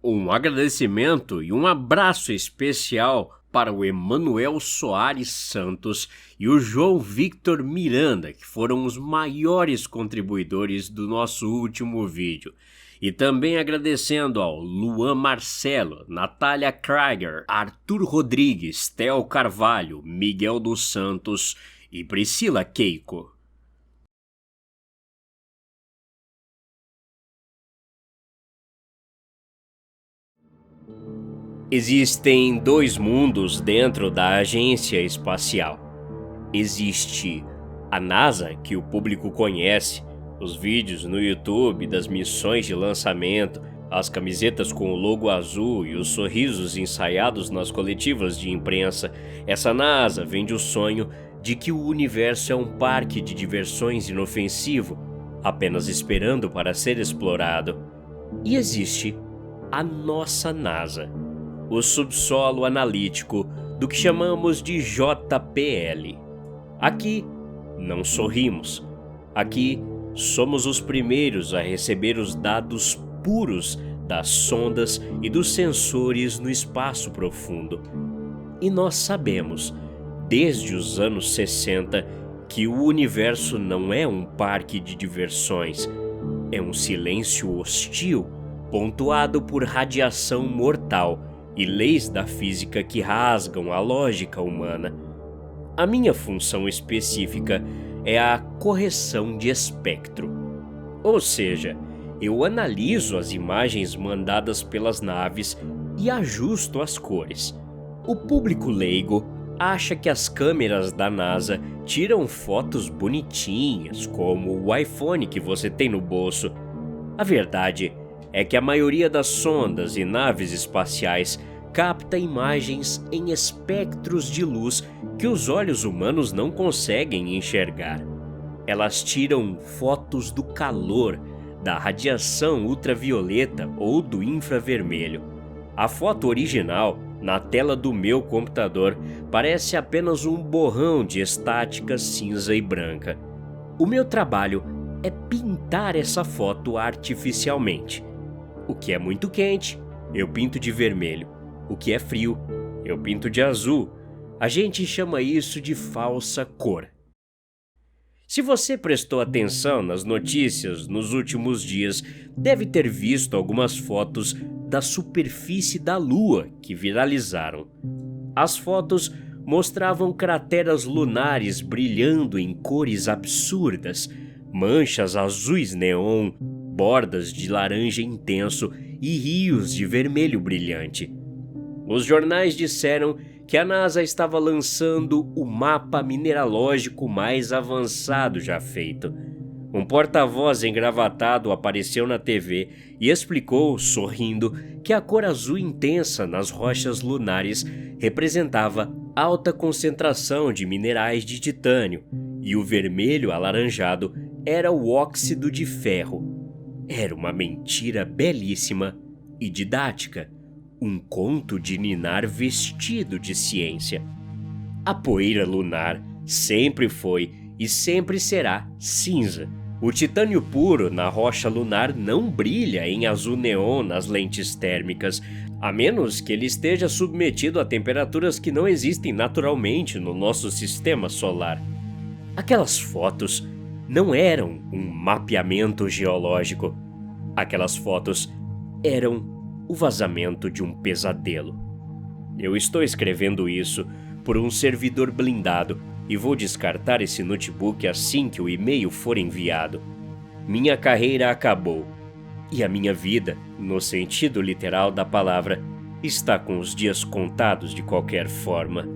Um agradecimento e um abraço especial para o Emanuel Soares Santos e o João Victor Miranda, que foram os maiores contribuidores do nosso último vídeo. E também agradecendo ao Luan Marcelo, Natália Krieger, Arthur Rodrigues, Theo Carvalho, Miguel dos Santos e Priscila Keiko. Existem dois mundos dentro da agência espacial. Existe a NASA, que o público conhece, os vídeos no YouTube das missões de lançamento, as camisetas com o logo azul e os sorrisos ensaiados nas coletivas de imprensa. Essa NASA vende o sonho de que o universo é um parque de diversões inofensivo, apenas esperando para ser explorado. E existe a nossa NASA, o subsolo analítico do que chamamos de JPL. Aqui não sorrimos. Aqui somos os primeiros a receber os dados puros das sondas e dos sensores no espaço profundo. E nós sabemos, desde os anos 60, que o universo não é um parque de diversões. É um silêncio hostil, pontuado por radiação mortal e leis da física que rasgam a lógica humana. A minha função específica é a correção de espectro. Ou seja, eu analiso as imagens mandadas pelas naves e ajusto as cores. O público leigo acha que as câmeras da NASA tiram fotos bonitinhas, como o iPhone que você tem no bolso. A verdade é que a maioria das sondas e naves espaciais capta imagens em espectros de luz que os olhos humanos não conseguem enxergar. Elas tiram fotos do calor, da radiação ultravioleta ou do infravermelho. A foto original, na tela do meu computador, parece apenas um borrão de estática cinza e branca. O meu trabalho é pintar essa foto artificialmente. O que é muito quente, eu pinto de vermelho. O que é frio, eu pinto de azul. A gente chama isso de falsa cor. Se você prestou atenção nas notícias nos últimos dias, deve ter visto algumas fotos da superfície da Lua que viralizaram. As fotos mostravam crateras lunares brilhando em cores absurdas, manchas azuis neon, bordas de laranja intenso e rios de vermelho brilhante. Os jornais disseram que a NASA estava lançando o mapa mineralógico mais avançado já feito. Um porta-voz engravatado apareceu na TV e explicou, sorrindo, que a cor azul intensa nas rochas lunares representava alta concentração de minerais de titânio e o vermelho alaranjado era o óxido de ferro. Era uma mentira belíssima e didática. Um conto de ninar vestido de ciência. A poeira lunar sempre foi e sempre será cinza. O titânio puro na rocha lunar não brilha em azul neon nas lentes térmicas, a menos que ele esteja submetido a temperaturas que não existem naturalmente no nosso sistema solar. Aquelas fotos não eram um mapeamento geológico. Aquelas fotos eram o vazamento de um pesadelo. Eu estou escrevendo isso por um servidor blindado e vou descartar esse notebook assim que o e-mail for enviado. Minha carreira acabou e a minha vida, no sentido literal da palavra, está com os dias contados de qualquer forma.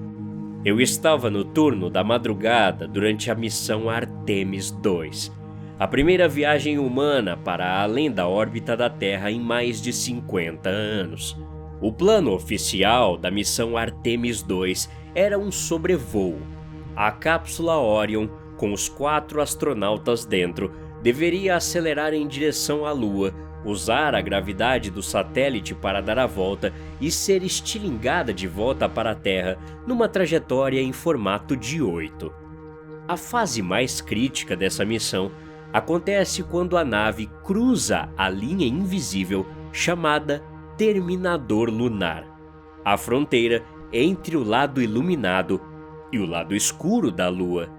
Eu estava no turno da madrugada durante a missão Artemis II. A primeira viagem humana para além da órbita da Terra em mais de 50 anos. O plano oficial da missão Artemis II era um sobrevoo. A cápsula Orion, com os 4 astronautas dentro, deveria acelerar em direção à Lua, usar a gravidade do satélite para dar a volta e ser estilingada de volta para a Terra numa trajetória em formato de 8. A fase mais crítica dessa missão acontece quando a nave cruza a linha invisível chamada terminador lunar, a fronteira entre o lado iluminado e o lado escuro da Lua.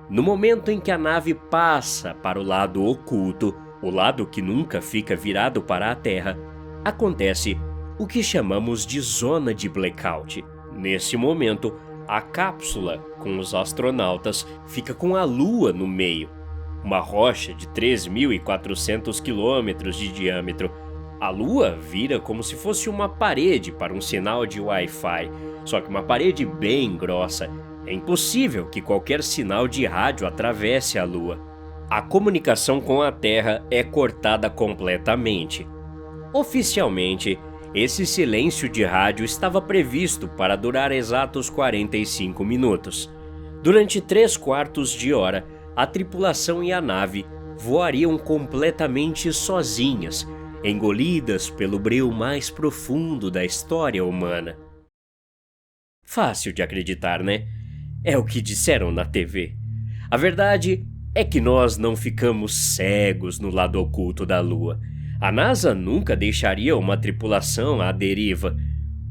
No momento em que a nave passa para o lado oculto, o lado que nunca fica virado para a Terra, acontece o que chamamos de zona de blackout. Nesse momento, a cápsula com os astronautas fica com a Lua no meio, uma rocha de 3.400 quilômetros de diâmetro. A Lua vira como se fosse uma parede para um sinal de Wi-Fi, só que uma parede bem grossa. É impossível que qualquer sinal de rádio atravesse a Lua. A comunicação com a Terra é cortada completamente. Oficialmente, esse silêncio de rádio estava previsto para durar exatos 45 minutos. Durante 3/4 de hora, a tripulação e a nave voariam completamente sozinhas, engolidas pelo breu mais profundo da história humana. Fácil de acreditar, né? É o que disseram na TV. A verdade é que nós não ficamos cegos no lado oculto da Lua. A NASA nunca deixaria uma tripulação à deriva.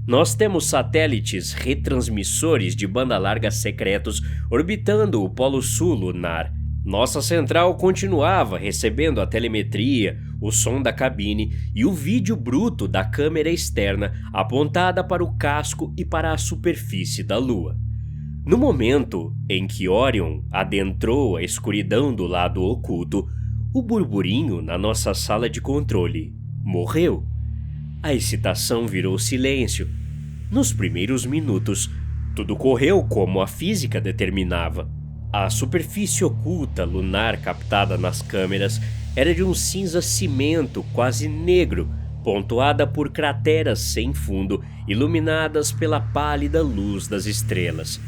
Nós temos satélites retransmissores de banda larga secretos orbitando o Polo Sul lunar. Nossa central continuava recebendo a telemetria, o som da cabine e o vídeo bruto da câmera externa apontada para o casco e para a superfície da Lua. No momento em que Orion adentrou a escuridão do lado oculto, o burburinho na nossa sala de controle morreu. A excitação virou silêncio. Nos primeiros minutos, tudo correu como a física determinava. A superfície oculta lunar captada nas câmeras era de um cinza cimento quase negro, pontuada por crateras sem fundo, iluminadas pela pálida luz das estrelas.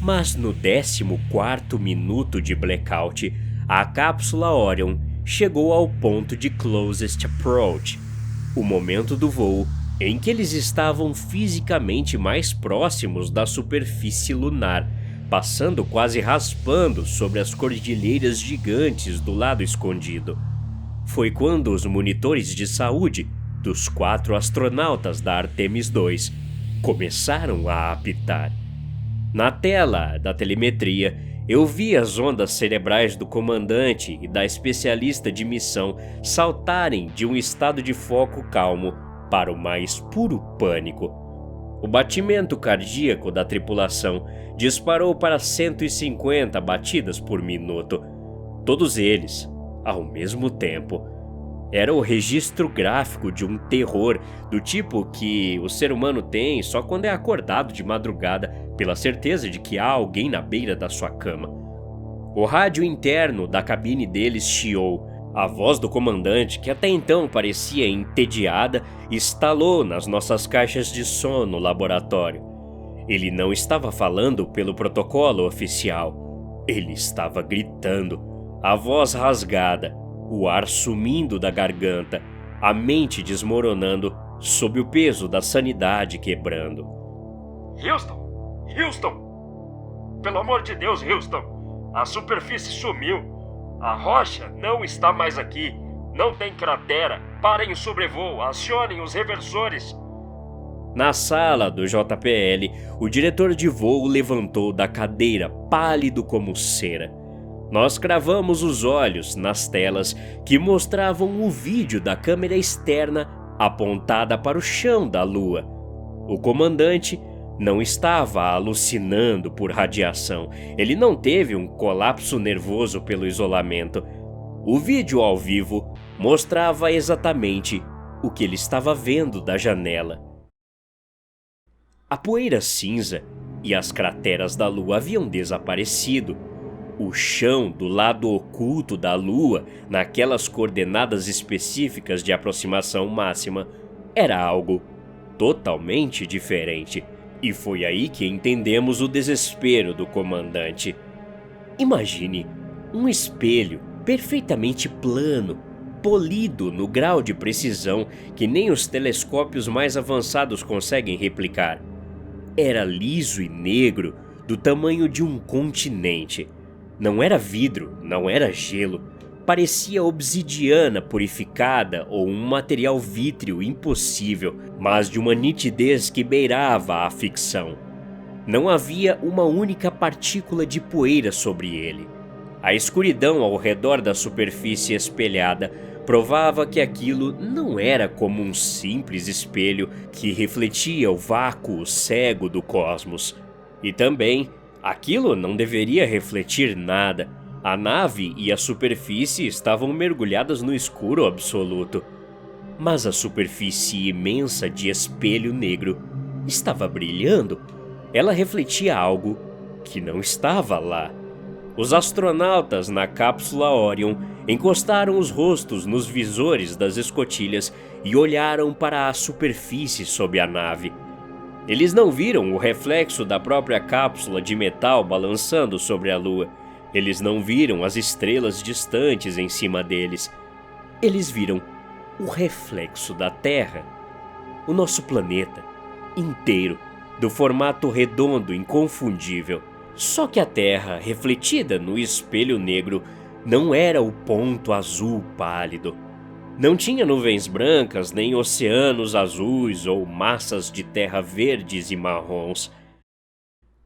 Mas no 14º minuto de blackout, a cápsula Orion chegou ao ponto de closest approach, o momento do voo em que eles estavam fisicamente mais próximos da superfície lunar, passando quase raspando sobre as cordilheiras gigantes do lado escondido. Foi quando os monitores de saúde dos 4 astronautas da Artemis II começaram a apitar. Na tela da telemetria, eu vi as ondas cerebrais do comandante e da especialista de missão saltarem de um estado de foco calmo para o mais puro pânico. O batimento cardíaco da tripulação disparou para 150 batidas por minuto. Todos eles, ao mesmo tempo. Era o registro gráfico de um terror do tipo que o ser humano tem só quando é acordado de madrugada pela certeza de que há alguém na beira da sua cama. O rádio interno da cabine deles chiou. A voz do comandante, que até então parecia entediada, estalou nas nossas caixas de som no laboratório. Ele não estava falando pelo protocolo oficial. Ele estava gritando, a voz rasgada, o ar sumindo da garganta, a mente desmoronando sob o peso da sanidade quebrando. Houston! Houston! Pelo amor de Deus, Houston! A superfície sumiu! A rocha não está mais aqui! Não tem cratera! Parem o sobrevoo! Acionem os reversores! Na sala do JPL, o diretor de voo levantou da cadeira, pálido como cera. Nós cravamos os olhos nas telas que mostravam o vídeo da câmera externa apontada para o chão da Lua. O comandante não estava alucinando por radiação. Ele não teve um colapso nervoso pelo isolamento. O vídeo ao vivo mostrava exatamente o que ele estava vendo da janela. A poeira cinza e as crateras da Lua haviam desaparecido. O chão do lado oculto da Lua, naquelas coordenadas específicas de aproximação máxima, era algo totalmente diferente. E foi aí que entendemos o desespero do comandante. Imagine um espelho perfeitamente plano, polido no grau de precisão que nem os telescópios mais avançados conseguem replicar. Era liso e negro, do tamanho de um continente. Não era vidro, não era gelo. parecia obsidiana purificada ou um material vítreo impossível, mas de uma nitidez que beirava a ficção. Não havia uma única partícula de poeira sobre ele. A escuridão ao redor da superfície espelhada provava que aquilo não era como um simples espelho que refletia o vácuo cego do cosmos. E também, aquilo não deveria refletir nada. A nave e a superfície estavam mergulhadas no escuro absoluto. Mas a superfície imensa de espelho negro estava brilhando. Ela refletia algo que não estava lá. Os astronautas na cápsula Orion encostaram os rostos nos visores das escotilhas e olharam para a superfície sob a nave. Eles não viram o reflexo da própria cápsula de metal balançando sobre a Lua. Eles não viram as estrelas distantes em cima deles. Eles viram o reflexo da Terra. O nosso planeta inteiro, do formato redondo inconfundível. Só que a Terra, refletida no espelho negro, não era o ponto azul pálido. Não tinha nuvens brancas, nem oceanos azuis ou massas de terra verdes e marrons.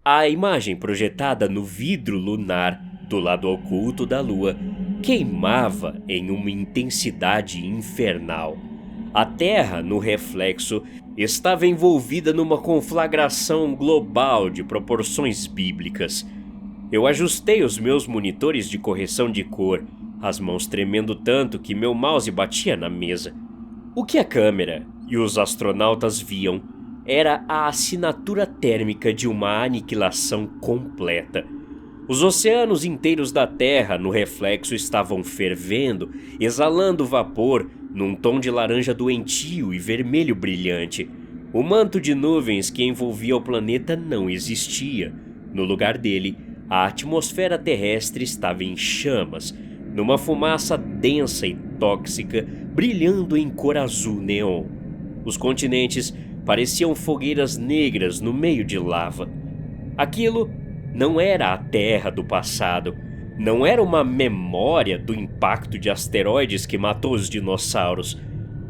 A imagem projetada no vidro lunar do lado oculto da Lua queimava em uma intensidade infernal. A Terra, no reflexo, estava envolvida numa conflagração global de proporções bíblicas. Eu ajustei os meus monitores de correção de cor, as mãos tremendo tanto que meu mouse batia na mesa. O que a câmera e os astronautas viam era a assinatura térmica de uma aniquilação completa. Os oceanos inteiros da Terra no reflexo estavam fervendo, exalando vapor num tom de laranja doentio e vermelho brilhante. O manto de nuvens que envolvia o planeta não existia. No lugar dele, a atmosfera terrestre estava em chamas, numa fumaça densa e tóxica, brilhando em cor azul neon. Os continentes pareciam fogueiras negras no meio de lava. Aquilo não era a Terra do passado. Não era uma memória do impacto de asteroides que matou os dinossauros.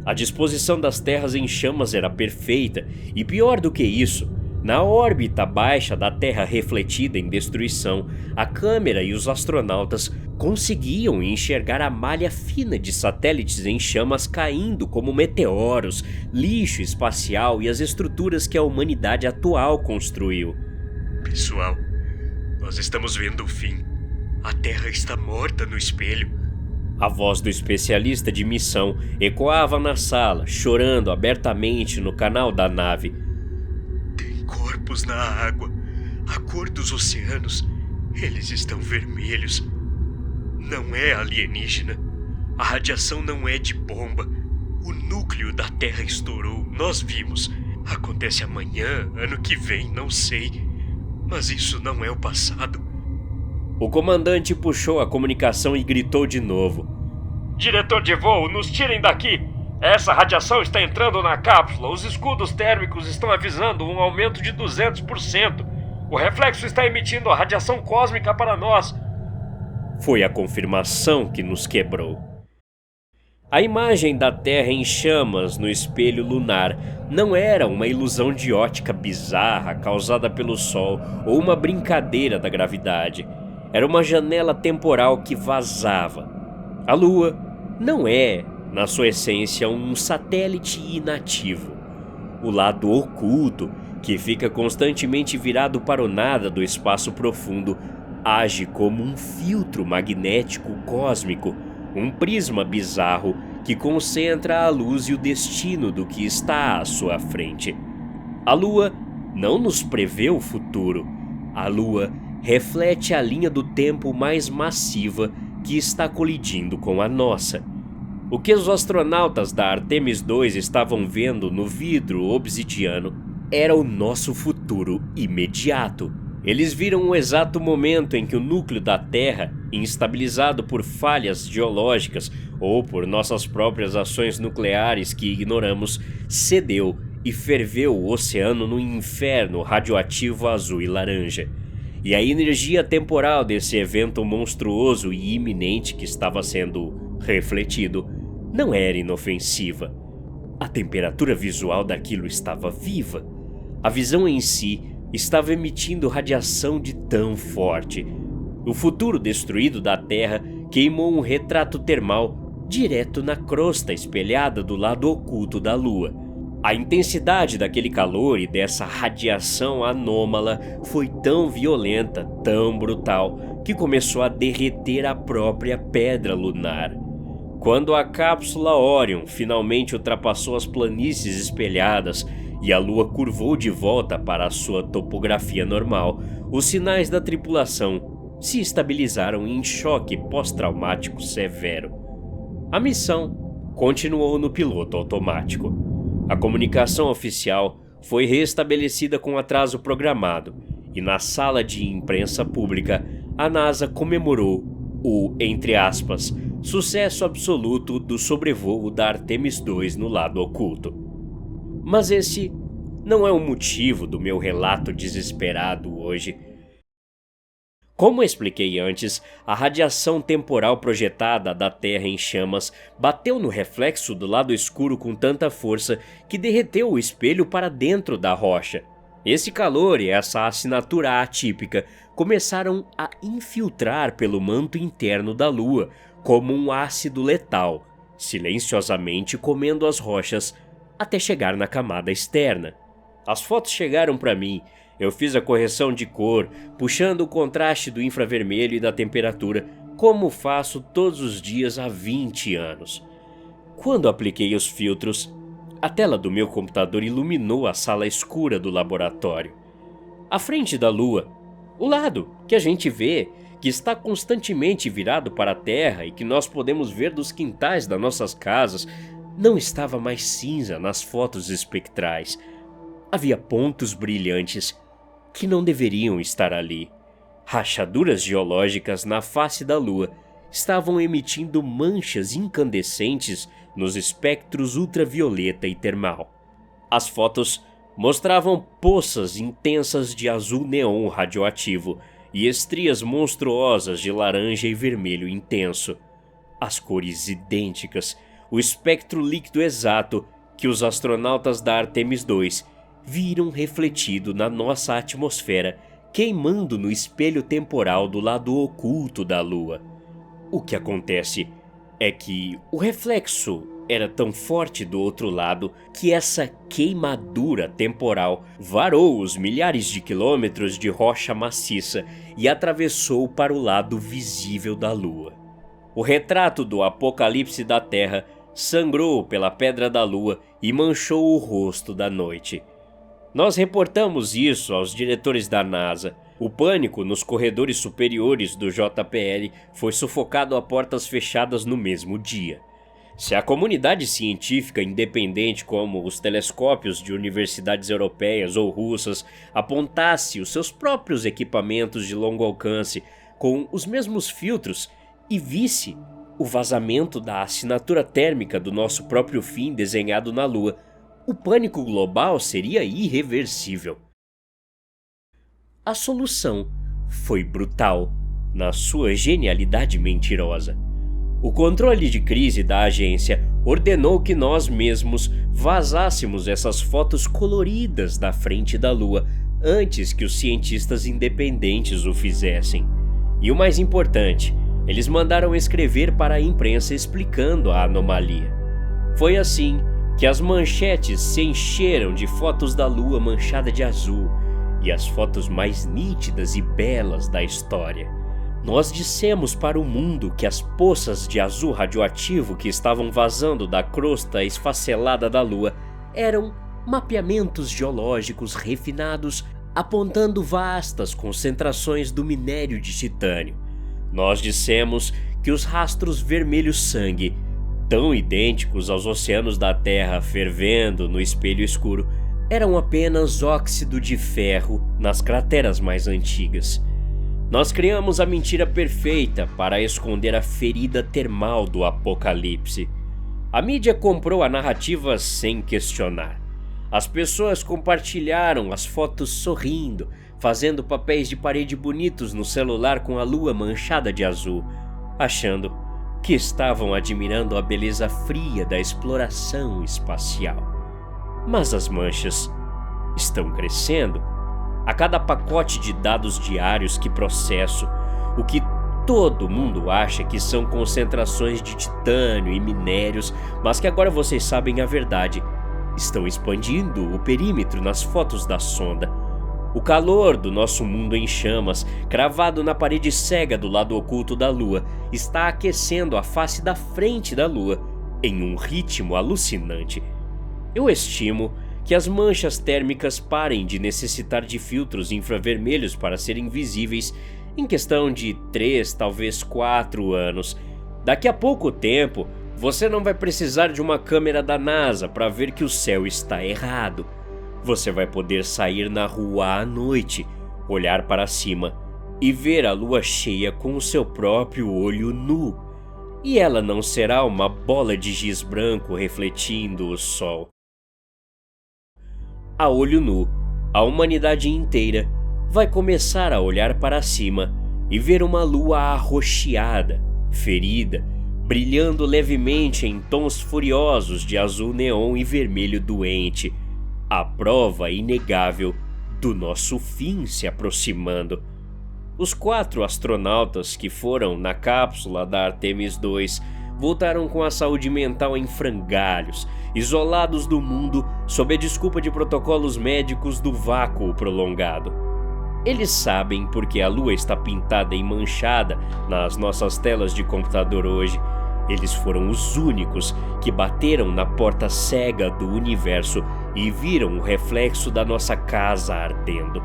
A disposição das terras em chamas era perfeita, e pior do que isso, na órbita baixa da Terra refletida em destruição, a câmera e os astronautas conseguiam enxergar a malha fina de satélites em chamas caindo como meteoros, lixo espacial e as estruturas que a humanidade atual construiu. Pessoal, nós estamos vendo o fim. A Terra está morta no espelho. A voz do especialista de missão ecoava na sala, chorando abertamente no canal da nave. Tem corpos na água, a cor dos oceanos. Eles estão vermelhos. Não é alienígena. A radiação não é de bomba. O núcleo da Terra estourou, nós vimos. Acontece amanhã, ano que vem, não sei. Mas isso não é o passado. O comandante puxou a comunicação e gritou de novo. Diretor de voo, nos tirem daqui! Essa radiação está entrando na cápsula. Os escudos térmicos estão avisando um aumento de 200%. O reflexo está emitindo a radiação cósmica para nós. Foi a confirmação que nos quebrou. A imagem da Terra em chamas no espelho lunar não era uma ilusão de ótica bizarra causada pelo Sol ou uma brincadeira da gravidade. Era uma janela temporal que vazava. A Lua não é, na sua essência, um satélite inativo. O lado oculto, que fica constantemente virado para o nada do espaço profundo, age como um filtro magnético cósmico, um prisma bizarro que concentra a luz e o destino do que está à sua frente. A Lua não nos prevê o futuro. A Lua reflete a linha do tempo mais massiva que está colidindo com a nossa. O que os astronautas da Artemis II estavam vendo no vidro obsidiano era o nosso futuro imediato. Eles viram o exato momento em que o núcleo da Terra, instabilizado por falhas geológicas ou por nossas próprias ações nucleares que ignoramos, cedeu e ferveu o oceano no inferno radioativo azul e laranja. e a energia temporal desse evento monstruoso e iminente que estava sendo refletido não era inofensiva. A temperatura visual daquilo estava viva. A visão em si estava emitindo radiação de tão forte. O futuro destruído da Terra queimou um retrato termal direto na crosta espelhada do lado oculto da Lua. A intensidade daquele calor e dessa radiação anômala foi tão violenta, tão brutal, que começou a derreter a própria pedra lunar. Quando a cápsula Orion finalmente ultrapassou as planícies espelhadas e a Lua curvou de volta para a sua topografia normal, os sinais da tripulação se estabilizaram em choque pós-traumático severo. A missão continuou no piloto automático. A comunicação oficial foi restabelecida com atraso programado e na sala de imprensa pública a NASA comemorou o, entre aspas, sucesso absoluto do sobrevoo da Artemis II no lado oculto. Mas esse não é o motivo do meu relato desesperado hoje. Como expliquei antes, a radiação temporal projetada da Terra em chamas bateu no reflexo do lado escuro com tanta força que derreteu o espelho para dentro da rocha. Esse calor e essa assinatura atípica começaram a infiltrar pelo manto interno da Lua, como um ácido letal, silenciosamente comendo as rochas até chegar na camada externa. As fotos chegaram para mim, eu fiz a correção de cor, puxando o contraste do infravermelho e da temperatura, como faço todos os dias há 20 anos. Quando apliquei os filtros, a tela do meu computador iluminou a sala escura do laboratório. À frente da Lua, o lado que a gente vê, que está constantemente virado para a Terra e que nós podemos ver dos quintais das nossas casas, não estava mais cinza nas fotos espectrais. Havia pontos brilhantes que não deveriam estar ali. Rachaduras geológicas na face da Lua estavam emitindo manchas incandescentes nos espectros ultravioleta e termal. As fotos mostravam poças intensas de azul neon radioativo e estrias monstruosas de laranja e vermelho intenso. As cores idênticas, o espectro líquido exato que os astronautas da Artemis II viram refletido na nossa atmosfera, queimando no espelho temporal do lado oculto da Lua. O que acontece é que o reflexo era tão forte do outro lado que essa queimadura temporal varou os milhares de quilômetros de rocha maciça e atravessou para o lado visível da Lua. O retrato do apocalipse da Terra sangrou pela pedra da Lua e manchou o rosto da noite. Nós reportamos isso aos diretores da NASA. O pânico nos corredores superiores do JPL foi sufocado a portas fechadas no mesmo dia. Se a comunidade científica independente como os telescópios de universidades europeias ou russas apontasse os seus próprios equipamentos de longo alcance com os mesmos filtros e visse o vazamento da assinatura térmica do nosso próprio fim desenhado na Lua, o pânico global seria irreversível. A solução foi brutal, na sua genialidade mentirosa. O controle de crise da agência ordenou que nós mesmos vazássemos essas fotos coloridas da frente da Lua antes que os cientistas independentes o fizessem. E o mais importante, eles mandaram escrever para a imprensa explicando a anomalia. Foi assim que as manchetes se encheram de fotos da Lua manchada de azul e as fotos mais nítidas e belas da história. Nós dissemos para o mundo que as poças de azul radioativo que estavam vazando da crosta esfacelada da Lua eram mapeamentos geológicos refinados apontando vastas concentrações do minério de titânio. Nós dissemos que os rastros vermelho-sangue, tão idênticos aos oceanos da Terra fervendo no espelho escuro, eram apenas óxido de ferro nas crateras mais antigas. Nós criamos a mentira perfeita para esconder a ferida termal do apocalipse. A mídia comprou a narrativa sem questionar. as pessoas compartilharam as fotos sorrindo, fazendo papéis de parede bonitos no celular com a lua manchada de azul, achando que estavam admirando a beleza fria da exploração espacial. Mas as manchas estão crescendo. A cada pacote de dados diários que processo, o que todo mundo acha que são concentrações de titânio e minérios, mas que agora vocês sabem a verdade, estão expandindo o perímetro nas fotos da sonda. O calor do nosso mundo em chamas, cravado na parede cega do lado oculto da Lua, está aquecendo a face da frente da Lua em um ritmo alucinante. Eu estimo que as manchas térmicas parem de necessitar de filtros infravermelhos para serem visíveis em questão de 3, talvez 4 anos. Daqui a pouco tempo, você não vai precisar de uma câmera da NASA para ver que o céu está errado. Você vai poder sair na rua à noite, olhar para cima e ver a lua cheia com o seu próprio olho nu. E ela não será uma bola de giz branco refletindo o sol. A olho nu, a humanidade inteira vai começar a olhar para cima e ver uma lua arroxeada, ferida, brilhando levemente em tons furiosos de azul neon e vermelho doente, a prova inegável do nosso fim se aproximando. Os 4 astronautas que foram na cápsula da Artemis II voltaram com a saúde mental em frangalhos, isolados do mundo sob a desculpa de protocolos médicos do vácuo prolongado. Eles sabem porque a Lua está pintada e manchada nas nossas telas de computador hoje. Eles foram os únicos que bateram na porta cega do universo e viram o reflexo da nossa casa ardendo.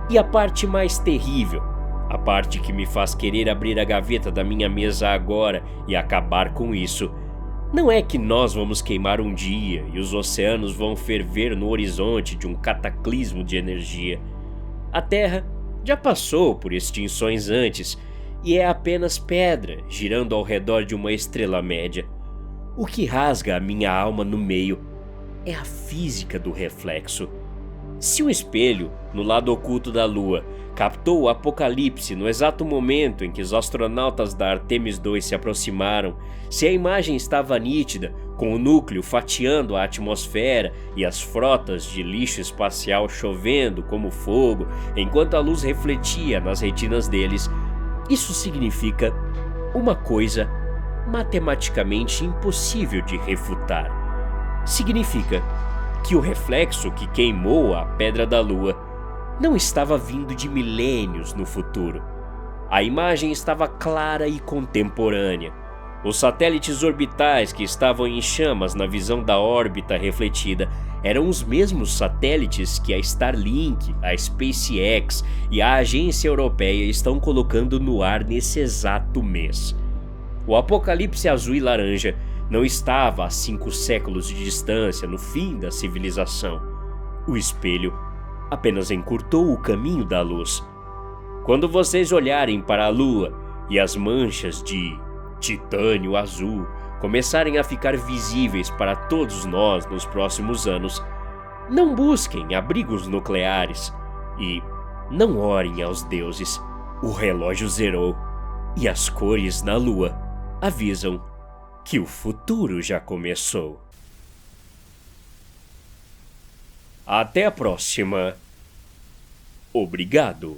E a parte mais terrível, a parte que me faz querer abrir a gaveta da minha mesa agora e acabar com isso, não é que nós vamos queimar um dia e os oceanos vão ferver no horizonte de um cataclismo de energia. A Terra já passou por extinções antes e é apenas pedra girando ao redor de uma estrela média. O que rasga a minha alma no meio é a física do reflexo. Se o espelho, no lado oculto da Lua, captou o apocalipse no exato momento em que os astronautas da Artemis II se aproximaram, se a imagem estava nítida, com o núcleo fatiando a atmosfera e as frotas de lixo espacial chovendo como fogo enquanto a luz refletia nas retinas deles, isso significa uma coisa matematicamente impossível de refutar. Significa que o reflexo que queimou a pedra da Lua não estava vindo de milênios no futuro. A imagem estava clara e contemporânea. Os satélites orbitais que estavam em chamas na visão da órbita refletida eram os mesmos satélites que a Starlink, a SpaceX e a Agência Europeia estão colocando no ar nesse exato mês. O apocalipse azul e laranja não estava a 5 séculos de distância no fim da civilização. O espelho apenas encurtou o caminho da luz. Quando vocês olharem para a Lua e as manchas de titânio azul começarem a ficar visíveis para todos nós nos próximos anos, não busquem abrigos nucleares e não orem aos deuses. O relógio zerou e as cores na Lua avisam que o futuro já começou. Até a próxima. Obrigado.